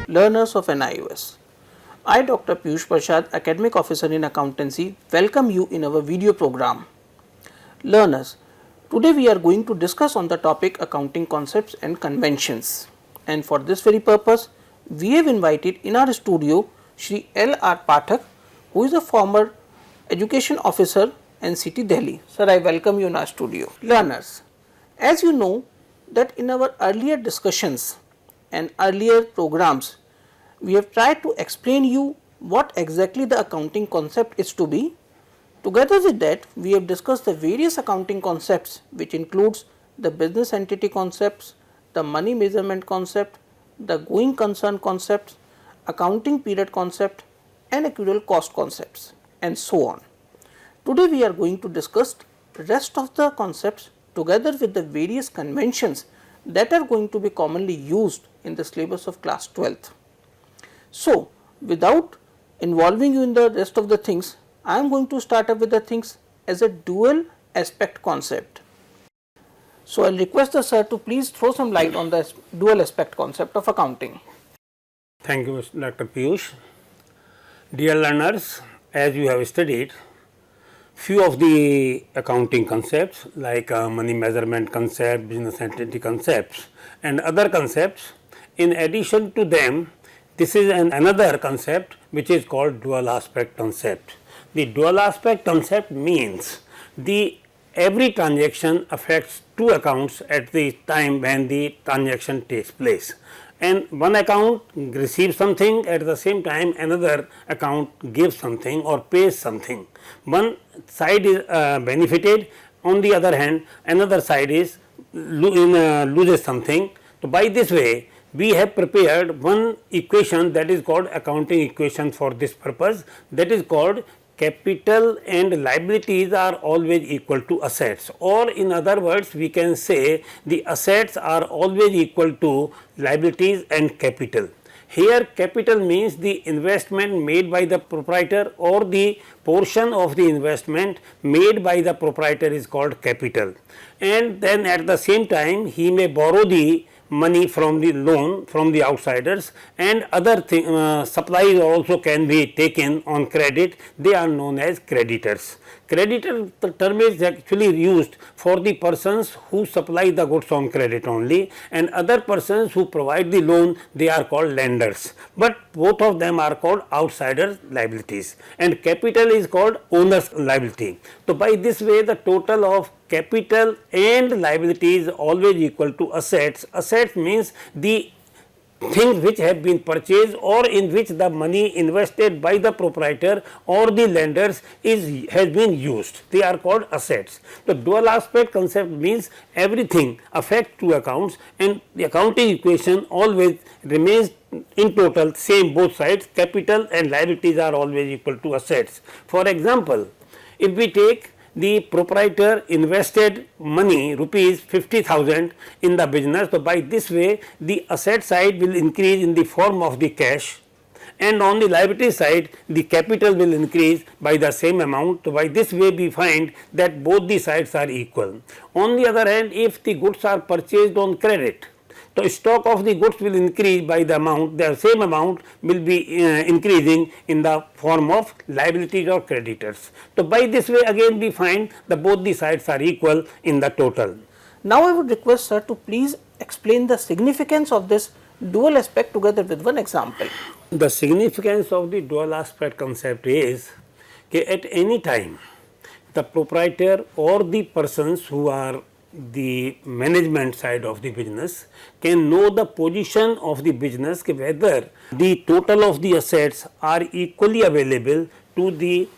learners of NIOS. I, Dr. Piyush Prasad, Academic Officer in Accountancy, welcome you in our video program. Learners, today we are going to discuss on the topic accounting concepts and conventions. And for this very purpose, we have invited in our studio Shri L. R. Pathak, who is a former Education Officer NCT Delhi. Sir, I welcome you in our studio. Learners, as you know that in our earlier discussions and earlier programs, we have tried to explain you what exactly the accounting concept is to be. Together with that, we have discussed the various accounting concepts, which includes the business entity concepts, the money measurement concept, the going concern concepts, accounting period concept, and actuarial cost concepts, and so on. Today we are going to discuss the rest of the concepts together with the various conventions that are going to be commonly used in the syllabus of class 12th. So, without involving you in the rest of the things, I am going to start up with the things as a dual aspect concept. So, I will request the sir to please throw some light on the dual aspect concept of accounting. Thank you, Dr. Piyush. Dear learners, as you have studied, few of the accounting concepts like money measurement concept, business entity concepts and other concepts. In addition to them, this is another concept which is called dual aspect concept. The dual aspect concept means every transaction affects two accounts at the time when the transaction takes place, and one account receives something, at the same time another account gives something or pays something. One side is benefited, on the other hand another side is loses something. So, by this way we have prepared one equation that is called accounting equation for this purpose, that is called capital and liabilities are always equal to assets, or in other words we can say the assets are always equal to liabilities and capital. Here capital means the investment made by the proprietor or the portion of the investment made by the proprietor is called capital, and then at the same time he may borrow the money from the loan from the outsiders, and other supplies also can be taken on credit. They are known as creditors. Creditor, the term is actually used for the persons who supply the goods on credit only, and other persons who provide the loan, they are called lenders, but both of them are called outsiders liabilities, and capital is called owner's liability. So, by this way the total of capital and liability is always equal to assets. Assets means the things which have been purchased or in which the money invested by the proprietor or the lenders has been used, they are called assets. The dual aspect concept means everything affects two accounts, and the accounting equation always remains in total same, both sides capital and liabilities are always equal to assets. For example, if we take the proprietor invested money rupees 50,000 in the business. So, by this way the asset side will increase in the form of the cash, and on the liability side the capital will increase by the same amount. So, by this way we find that both the sides are equal. On the other hand, if the goods are purchased on credit, so stock of the goods will increase by the amount, the same amount will be increasing in the form of liabilities or creditors. So, by this way again we find that both the sides are equal in the total. Now, I would request sir to please explain the significance of this dual aspect together with one example. The significance of the dual aspect concept is that at any time the proprietor or the persons who are the management side of the business can know the position of the business, whether the total of the assets are equally available to the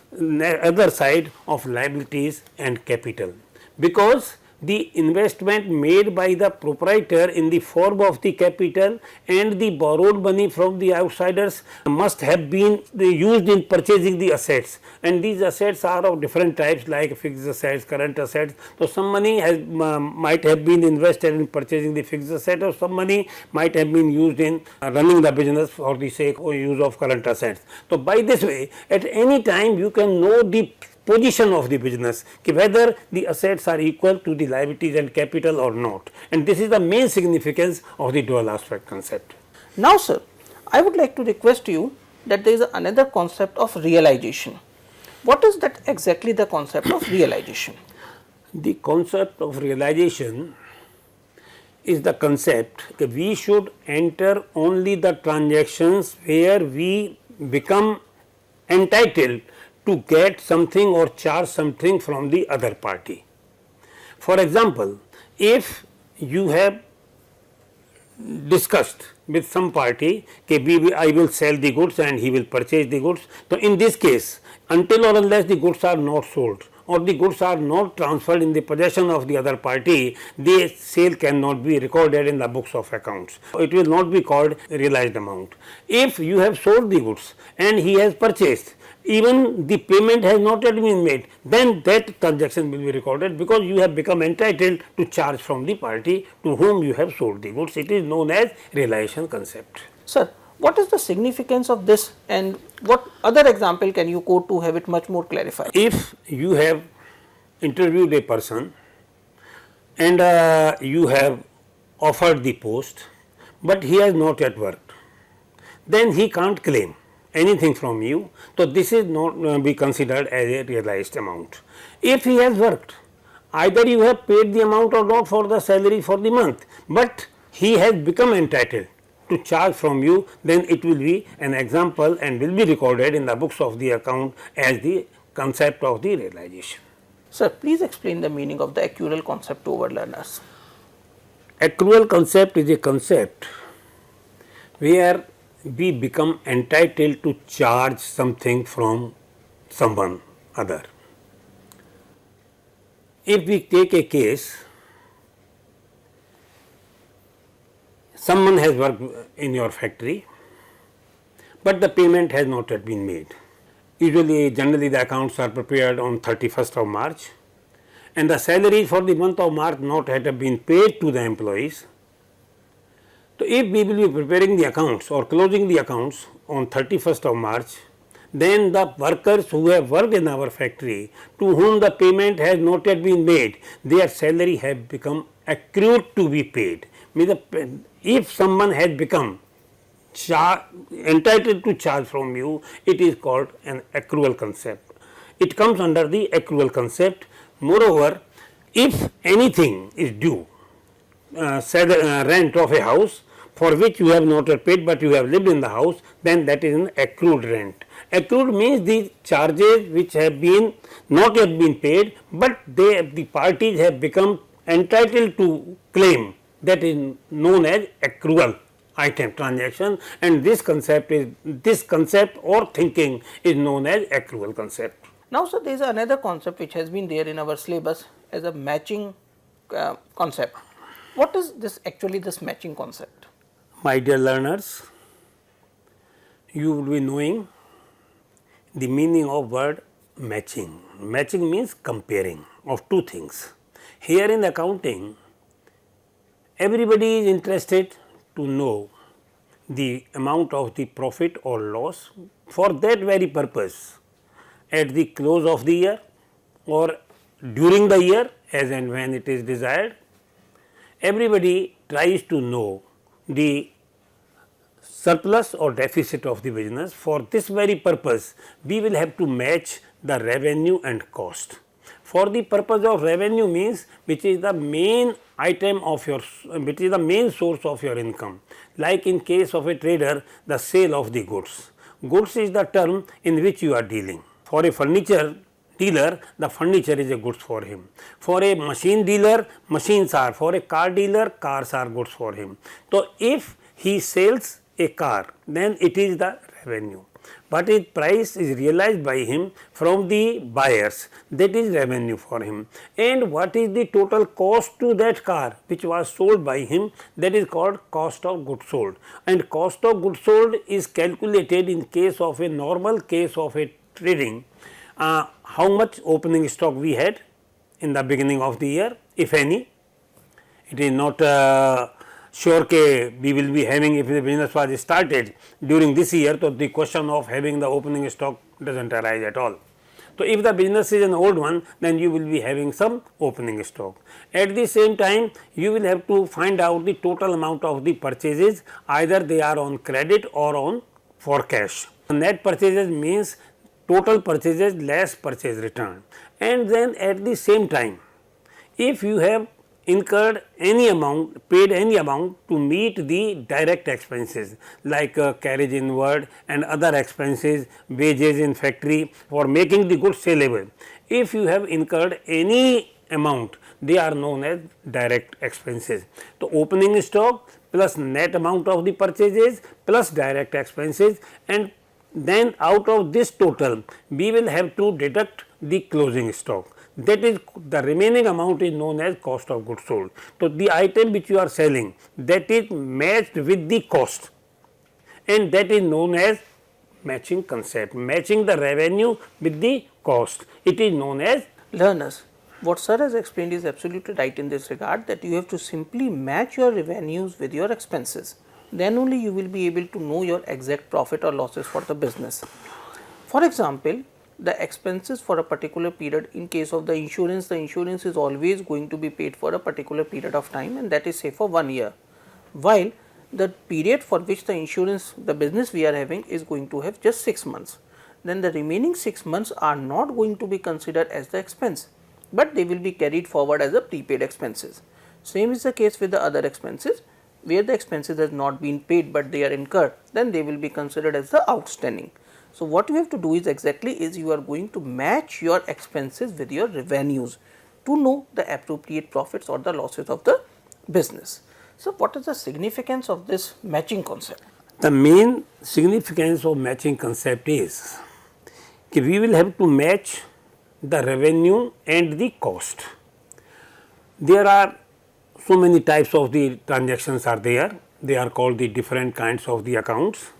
other side of liabilities and capital, because the investment made by the proprietor in the form of the capital and the borrowed money from the outsiders must have been used in purchasing the assets, and these assets are of different types like fixed assets, current assets. So, some money might have been invested in purchasing the fixed asset, or some money might have been used in running the business for the sake or use of current assets. So, by this way at any time you can know the position of the business, whether the assets are equal to the liabilities and capital or not, and this is the main significance of the dual aspect concept. Now, sir, I would like to request you that there is another concept of realization. What is that exactly the concept of realization? The concept of realization is the concept that we should enter only the transactions where we become entitled to get something or charge something from the other party. For example, if you have discussed with some party that I will sell the goods and he will purchase the goods. So, in this case, until or unless the goods are not sold or the goods are not transferred in the possession of the other party, the sale cannot be recorded in the books of accounts. It will not be called realized amount. If you have sold the goods and he has purchased, even the payment has not yet been made, then that transaction will be recorded because you have become entitled to charge from the party to whom you have sold the goods. It is known as realization concept. Sir, what is the significance of this and what other example can you quote to have it much more clarified? If you have interviewed a person and you have offered the post, but he has not yet worked, then he can't claim anything from you. So, this is not be considered as a realized amount. If he has worked, either you have paid the amount or not for the salary for the month, but he has become entitled to charge from you, then it will be an example and will be recorded in the books of the account as the concept of the realization. Sir, please explain the meaning of the accrual concept to our learners. Accrual concept is a concept where we become entitled to charge something from someone other. If we take a case, someone has worked in your factory, but the payment has not yet been made. Generally the accounts are prepared on 31st of March and the salaries for the month of March not have been paid to the employees. So, if we will be preparing the accounts or closing the accounts on 31st of March, then the workers who have worked in our factory to whom the payment has not yet been made, their salary have become accrued to be paid. If someone has become entitled to charge from you, it is called an accrual concept. It comes under the accrual concept. Moreover, if anything is due, say the rent of a house for which you have not yet paid, but you have lived in the house, then that is an accrued rent. Accrued means the charges which have been not yet been paid, but the parties have become entitled to claim, that is known as accrual item transaction, and this concept or thinking is known as accrual concept. Now, sir, there is another concept which has been there in our syllabus as a matching concept. What is this actually, this matching concept? My dear learners, you will be knowing the meaning of word matching. Matching means comparing of two things. Here in accounting, everybody is interested to know the amount of the profit or loss. For that very purpose, at the close of the year or during the year, as and when it is desired, everybody tries to know the surplus or deficit of the business. For this very purpose, we will have to match the revenue and cost. For the purpose of revenue means which is the main item of your, which is the main source of your income. Like in case of a trader, the sale of the goods. Goods is the term in which you are dealing. For a furniture dealer, the furniture is a goods for him. For a machine dealer, machines are. For a car dealer, cars are goods for him. So, if he sells a car, then it is the revenue. But his price is realized by him from the buyers, that is revenue for him. And what is the total cost to that car which was sold by him, that is called cost of goods sold. And cost of goods sold is calculated in case of a normal case of a trading, how much opening stock we had in the beginning of the year, if any. It is not sure that we will be having, if the business was started during this year, so the question of having the opening stock does not arise at all. So, if the business is an old one, then you will be having some opening stock. At the same time, you will have to find out the total amount of the purchases, either they are on credit or on for cash. Net purchases means total purchases less purchase return, and then at the same time, if you have incurred any amount, paid any amount to meet the direct expenses like carriage inward and other expenses, wages in factory for making the goods saleable. If you have incurred any amount, they are known as direct expenses. The opening stock plus net amount of the purchases plus direct expenses, and then out of this total we will have to deduct the closing stock. That is, the remaining amount is known as cost of goods sold. So, the item which you are selling, that is matched with the cost, and that is known as matching concept, matching the revenue with the cost. It is known as Learners, what sir has explained is absolutely right in this regard, that you have to simply match your revenues with your expenses. Then only you will be able to know your exact profit or losses for the business. For example, the expenses for a particular period, in case of the insurance is always going to be paid for a particular period of time, and that is say for 1 year, while the period for which the insurance, the business we are having, is going to have just 6 months. Then the remaining 6 months are not going to be considered as the expense, but they will be carried forward as a prepaid expenses. Same is the case with the other expenses, where the expenses has not been paid but they are incurred, then they will be considered as the outstanding. So, what you have to do is you are going to match your expenses with your revenues to know the appropriate profits or the losses of the business. So, what is the significance of this matching concept? the main significance of matching concept is that we will have to match the revenue and the cost. There are so many types of the transactions are there, they are called the different kinds of the accounts.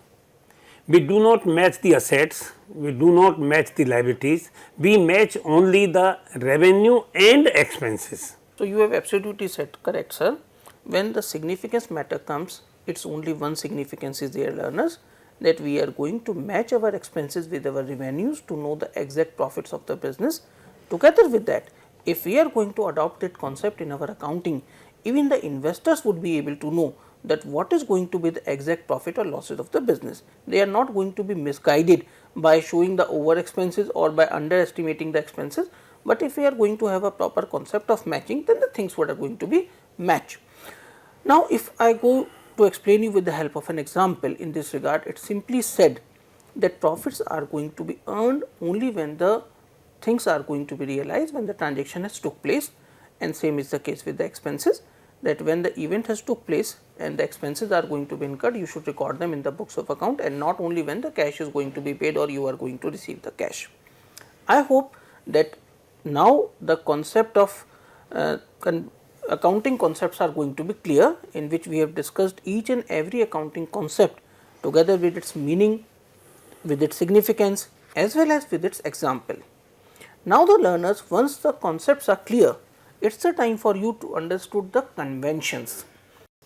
We do not match the assets, we do not match the liabilities, we match only the revenue and expenses. So, you have absolutely said correct sir. When the significance matter comes, it is only one significance is there, learners, that we are going to match our expenses with our revenues to know the exact profits of the business. Together with that, if we are going to adopt that concept in our accounting, even the investors would be able to know that what is going to be the exact profit or losses of the business. They are not going to be misguided by showing the over expenses or by underestimating the expenses, but if we are going to have a proper concept of matching, then the things what are going to be matched. Now, if I go to explain you with the help of an example in this regard, it simply said that profits are going to be earned only when the things are going to be realized, when the transaction has took place, and same is the case with the expenses, that when the event has took place and the expenses are going to be incurred, you should record them in the books of account, and not only when the cash is going to be paid or you are going to receive the cash. I hope that now the concept of accounting concepts are going to be clear, in which we have discussed each and every accounting concept together with its meaning, with its significance, as well as with its example. Now, the learners, once the concepts are clear, it is the time for you to understand the conventions.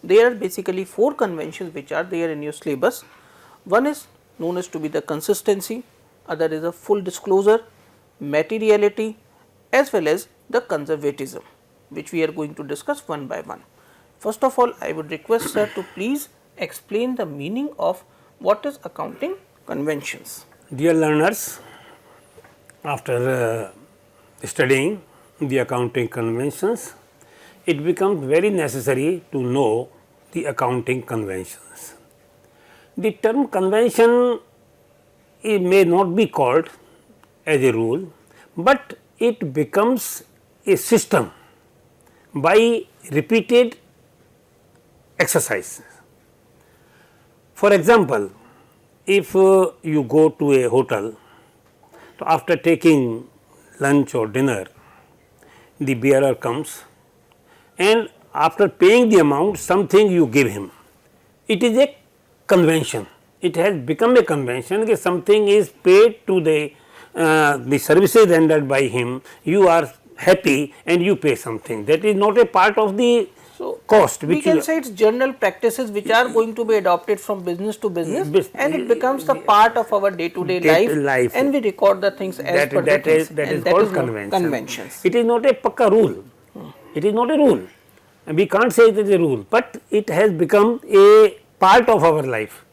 There are basically 4 conventions which are there in your syllabus. One is known as to be the consistency, other is a full disclosure, materiality, as well as the conservatism, which we are going to discuss one by one. First of all, I would request sir to please explain the meaning of what is accounting conventions. Dear learners, after studying the accounting conventions, it becomes very necessary to know the accounting conventions. The term convention may not be called as a rule, but it becomes a system by repeated exercise. For example, if you go to a hotel, so after taking lunch or dinner, the bearer comes and after paying the amount, something you give him. It is a convention. It has become a convention that something is paid to the services rendered by him. You are happy and you pay something. That is not a part of the cost We which can you say it's general practices which are going to be adopted from business to business, and it becomes the part of our day-to-day life, and we record the things as per the things, that and is that called is known conventions. conventions. It is not a pakka rule. It is not a rule. And we can't say it is a rule, but it has become a part of our life.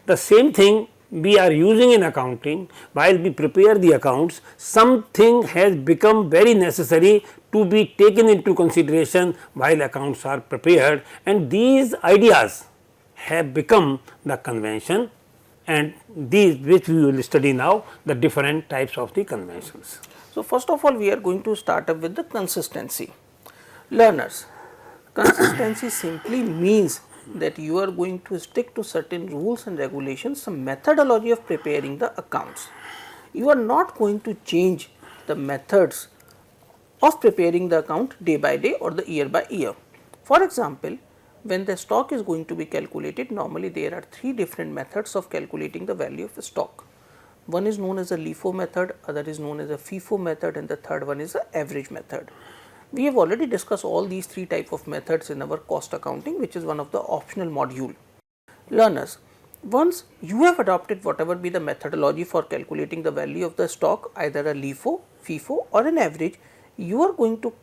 The same thing we are using in accounting while we prepare the accounts. Something has become very necessary to be taken into consideration while accounts are prepared, and these ideas have become the convention, and these which we will study now, the different types of the conventions. So, first of all, we are going to start up with the consistency. Learners, consistency simply means that you are going to stick to certain rules and regulations, some methodology of preparing the accounts. You are not going to change the methods of preparing the account day by day or the year by year. For example, when the stock is going to be calculated, normally there are three different methods of calculating the value of a stock. One is known as a LIFO method, other is known as a FIFO method, and the third one is the average method. We have already discussed all these three types of methods in our cost accounting, which is one of the optional module. Learners, once you have adopted whatever be the methodology for calculating the value of the stock, either a LIFO, FIFO or an average, you are going to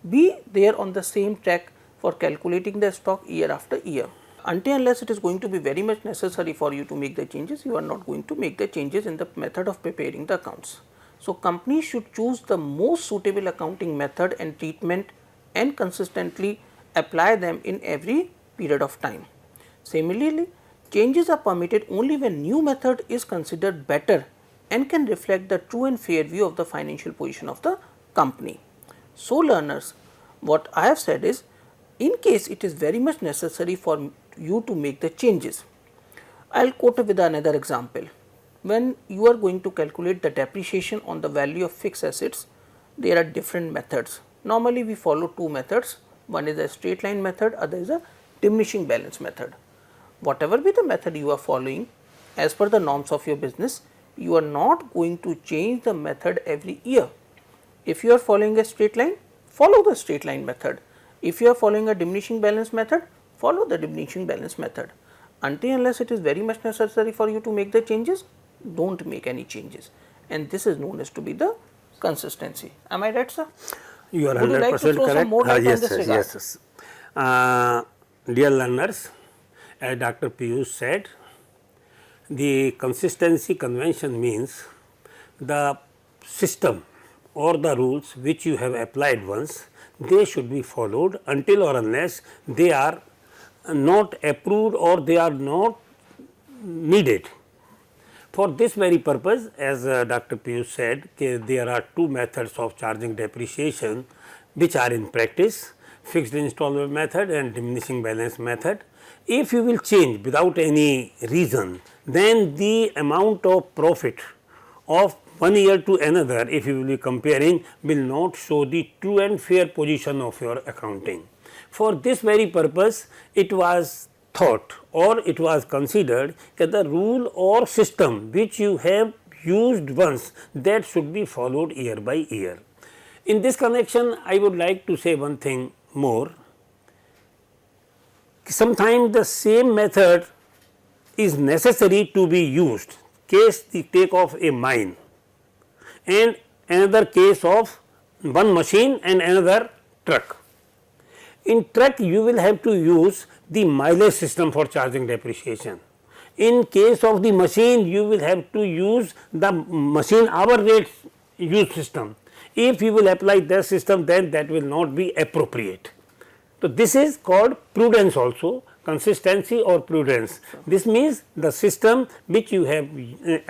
be there on the same track for calculating the stock year after year. Until unless it is going to be very much necessary for you to make the changes, you are not going to make the changes in the method of preparing the accounts. So, companies should choose the most suitable accounting method and treatment and consistently apply them in every period of time. Similarly, changes are permitted only when new method is considered better and can reflect the true and fair view of the financial position of the company. So, learners, what I have said is, in case it is very much necessary for you to make the changes, I will quote with another example. When you are going to calculate the depreciation on the value of fixed assets, there are different methods. Normally, we follow two methods. One is a straight line method, other is a diminishing balance method. Whatever be the method you are following, as per the norms of your business, you are not going to change the method every year. If you are following a straight line, follow the straight line method. If you are following a diminishing balance method, follow the diminishing balance method. Until unless it is very much necessary for you to make the changes, don't make any changes, and this is known as to be the consistency. Am I right, sir? You are 100% Would you like to throw correct. some more light Yes, on this sir, regard? yes. Dear learners, as Dr. Piyush said, the consistency convention means the system or the rules which you have applied once, they should be followed until or unless they are not approved or they are not needed. For this very purpose, as Dr. Piyush said, there are two methods of charging depreciation which are in practice, fixed installment method and diminishing balance method. If you will change without any reason, then the amount of profit of one year to another, if you will be comparing, will not show the true and fair position of your accounting. For this very purpose, it was thought or it was considered that the rule or system which you have used once, that should be followed year by year. In this connection, I would like to say one thing more. Sometimes the same method is necessary to be used. Case the take of a mine and another case of one machine and another truck. In truck, you will have to use the mileage system for charging depreciation. In case of the machine, you will have to use the machine hour rate use system. If you will apply that system, then that will not be appropriate. So, this is called prudence also, consistency or prudence. This means the system which you have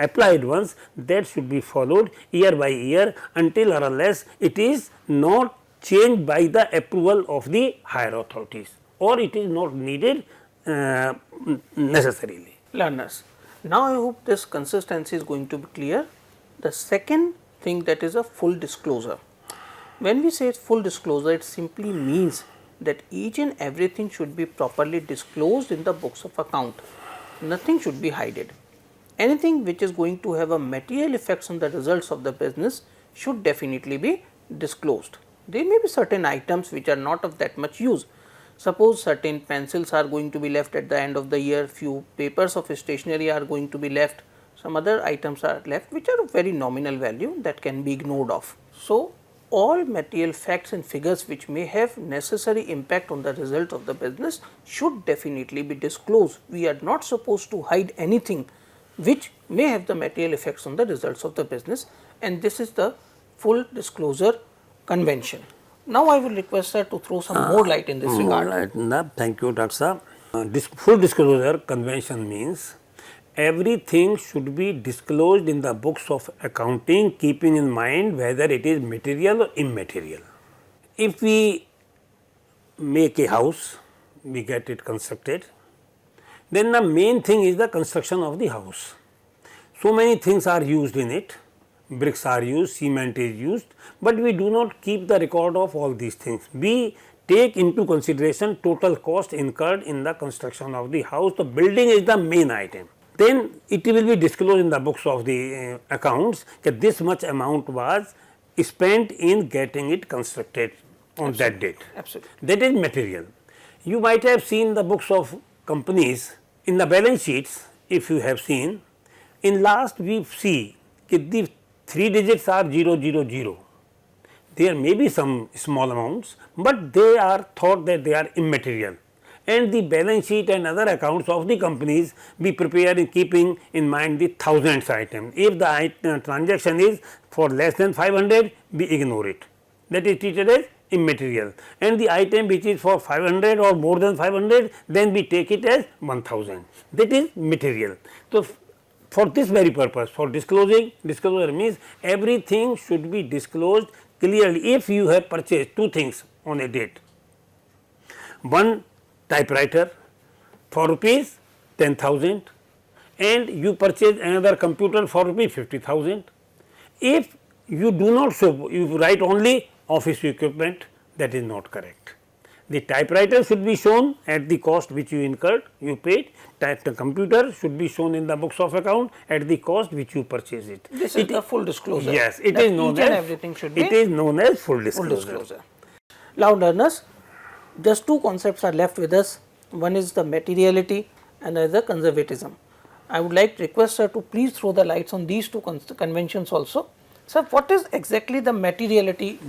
applied once, that should be followed year by year until or unless it is not changed by the approval of the higher authorities or it is not needed necessarily. Learners, now I hope this consistency is going to be clear. The second thing, that is a full disclosure. When we say full disclosure, it simply means that each and everything should be properly disclosed in the books of account. Nothing should be hidden. Anything which is going to have a material effects on the results of the business should definitely be disclosed. There may be certain items which are not of that much use. Suppose certain pencils are going to be left at the end of the year, few papers of stationery are going to be left, some other items are left which are of very nominal value that can be ignored of. So, all material facts and figures which may have necessary impact on the result of the business should definitely be disclosed. We are not supposed to hide anything which may have the material effects on the results of the business, and this is the full disclosure convention. Now, I will request sir to throw some more light in this regard. Right. Thank you, Dr. Sir. This full disclosure convention means everything should be disclosed in the books of accounting, keeping in mind whether it is material or immaterial. If we make a house, we get it constructed, then the main thing is the construction of the house. So many things are used in it, bricks are used, cement is used, but we do not keep the record of all these things. We take into consideration total cost incurred in the construction of the house. The building is the main item. Then it will be disclosed in the books of the accounts that this much amount was spent in getting it constructed on that date. Absolutely. That is material. You might have seen the books of companies in the balance sheets. If you have seen, in last we see that the 3 digits are 000. There may be some small amounts, but they are thought that they are immaterial, and the balance sheet and other accounts of the companies be prepared in keeping in mind the thousands item. If the transaction is for less than 500, we ignore it, that is treated as immaterial, and the item which is for 500 or more than 500, then we take it as 1000, that is material. So, for this very purpose, for disclosure means everything should be disclosed clearly. If you have purchased two things on a date, one typewriter for rupees 10,000 and you purchase another computer for rupees 50,000. If you do not show, you write only office equipment, that is not correct. The typewriter should be shown at the cost which you incurred, you paid. The computer should be shown in the books of account at the cost which you purchased it. This is the full disclosure. Yes, it is known as everything should be it is known as full disclosure. Now, learners, just two concepts are left with us. One is the materiality and another conservatism. I would like to request sir to please throw the lights on these two conventions also. Sir, what is exactly the materiality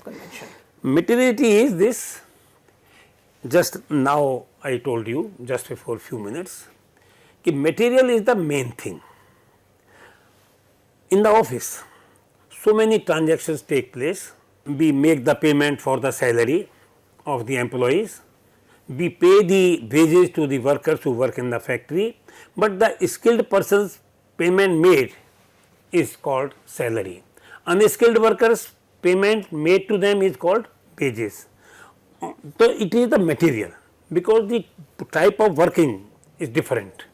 convention? Materiality is this. Just now I told you just before few minutes that material is the main thing. In the office, so many transactions take place. We make the payment for the salary of the employees, we pay the wages to the workers who work in the factory, but the skilled person's payment made is called salary. Unskilled workers payment made to them is called wages. So, it is the material, because the type of working is different.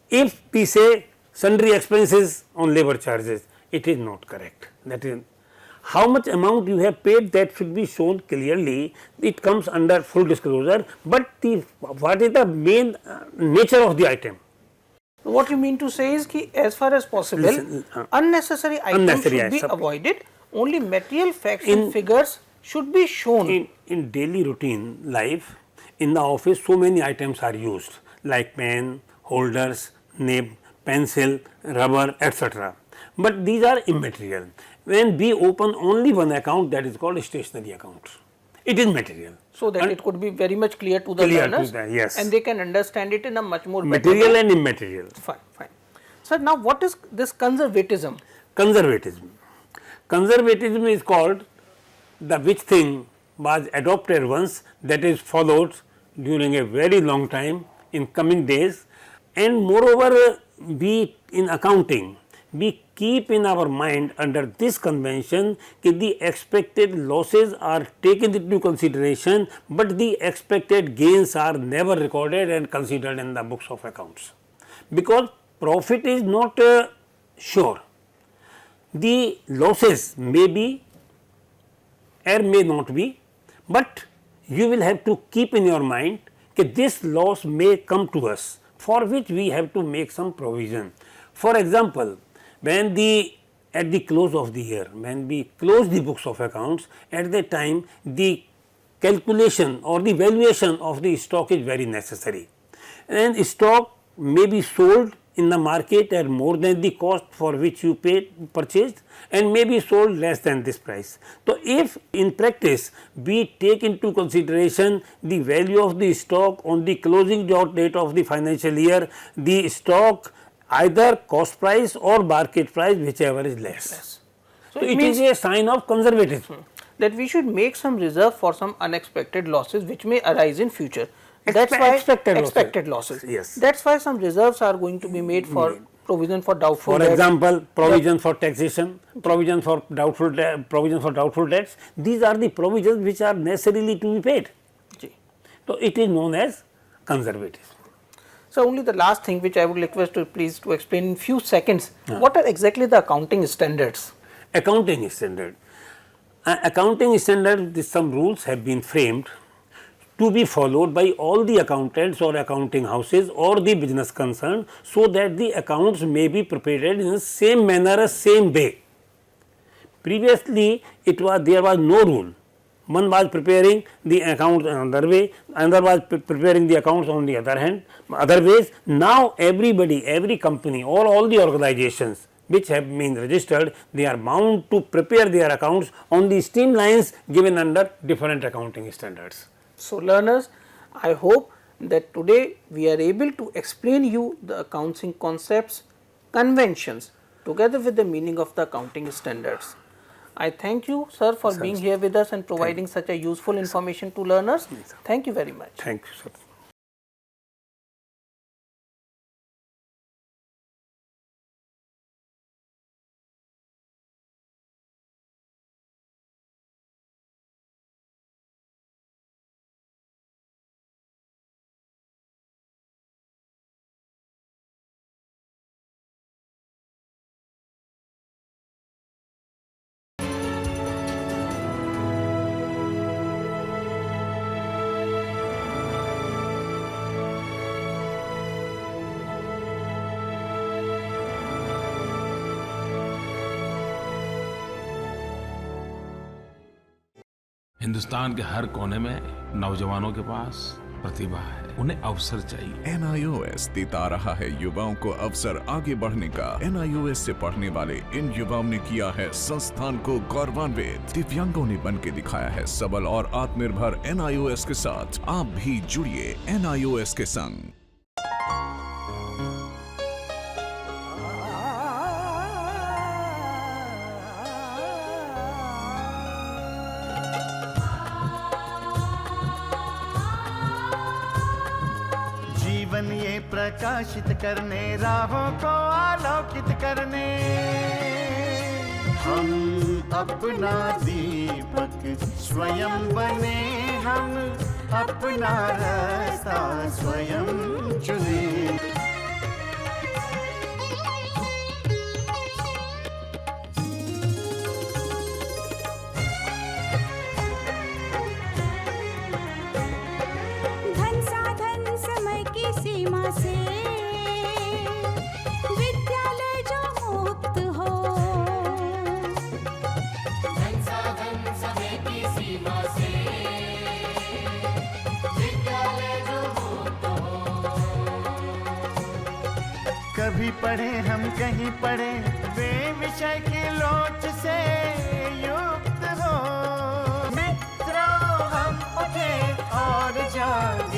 If we say sundry expenses on labor charges, it is not correct. That is, how much amount you have paid, that should be shown clearly. It comes under full disclosure, but what is the main nature of the item? What you mean to say is that as far as possible, unnecessary items should be avoided. Only material facts and figures should be shown. In daily routine life, in the office, so many items are used like pen, holders, nib, pencil, rubber, etc. But these are immaterial. When we open only one account, that is called a stationery account, it is material. So that it could be very much clear to the learners, yes, and they can understand it in a much more material and immaterial. Fine, fine. So now what is this conservatism? Conservatism. Conservatism is called the which thing was adopted once, that is followed during a very long time in coming days, and moreover we in accounting we keep in our mind under this convention that the expected losses are taken into consideration, but the expected gains are never recorded and considered in the books of accounts, because profit is not sure. The losses may be or may not be, but you will have to keep in your mind that this loss may come to us, for which we have to make some provision. For example, when at the close of the year, when we close the books of accounts, at that time the calculation or the valuation of the stock is very necessary, and stock may be sold in the market at more than the cost for which you purchased, and may be sold less than this price. So, if in practice we take into consideration the value of the stock on the closing date of the financial year, the stock either cost price or market price, whichever is less. So, it is a sign of conservatism. That we should make some reserve for some unexpected losses which may arise in future. That's why expected losses. Yes. That's why some reserves are going to be made for provision for doubtful For debts. example, provision for taxation, provision for doubtful debts. These are the provisions which are necessarily to be paid. Ji. So, it is known as conservative. So, only the last thing which I would request to please to explain in few seconds, what are exactly the accounting standards? Accounting standard. Accounting standard, some rules have been framed to be followed by all the accountants or accounting houses or the business concern, so that the accounts may be prepared in the same manner, same way. Previously, there was no rule. One was preparing the accounts another way, another was preparing the accounts on the other ways. Now, everybody, every company, all the organizations which have been registered, they are bound to prepare their accounts on the streamlines given under different accounting standards. So, learners, I hope that today we are able to explain you the accounting concepts, conventions together with the meaning of the accounting standards. I thank you, sir, for being here with us and providing such a useful information to learners. Thank you very much. Thank you, sir. Hindustan के हर कोने में नौजवानों के पास प्रतिभा है, उन्हें अवसर चाहिए। NIOS देता रहा है युवाओं को अवसर आगे बढ़ने का। NIOS से पढ़ने वाले इन युवाओं ने किया है संस्थान को गौरवान्वित। दिव्यांगों ने बन के दिखाया है सबल और आत्मनिर्भर। NIOS के साथ आप भी जुड़िए NIOS के संग। जीवन ये प्रकाशित करने, राहों को आलोकित करने, हम अपना दीपक स्वयं बने, हम अपना रास्ता स्वयं चुने। सीमा से विद्यालय जो मुक्त हो, संसाधन समय की सीमा से विद्यालय जो मुक्त हो। कभी पढ़े हम कहीं पढ़े, वे विषय की लोच से युक्त हो। मित्रों हम उठे और जाग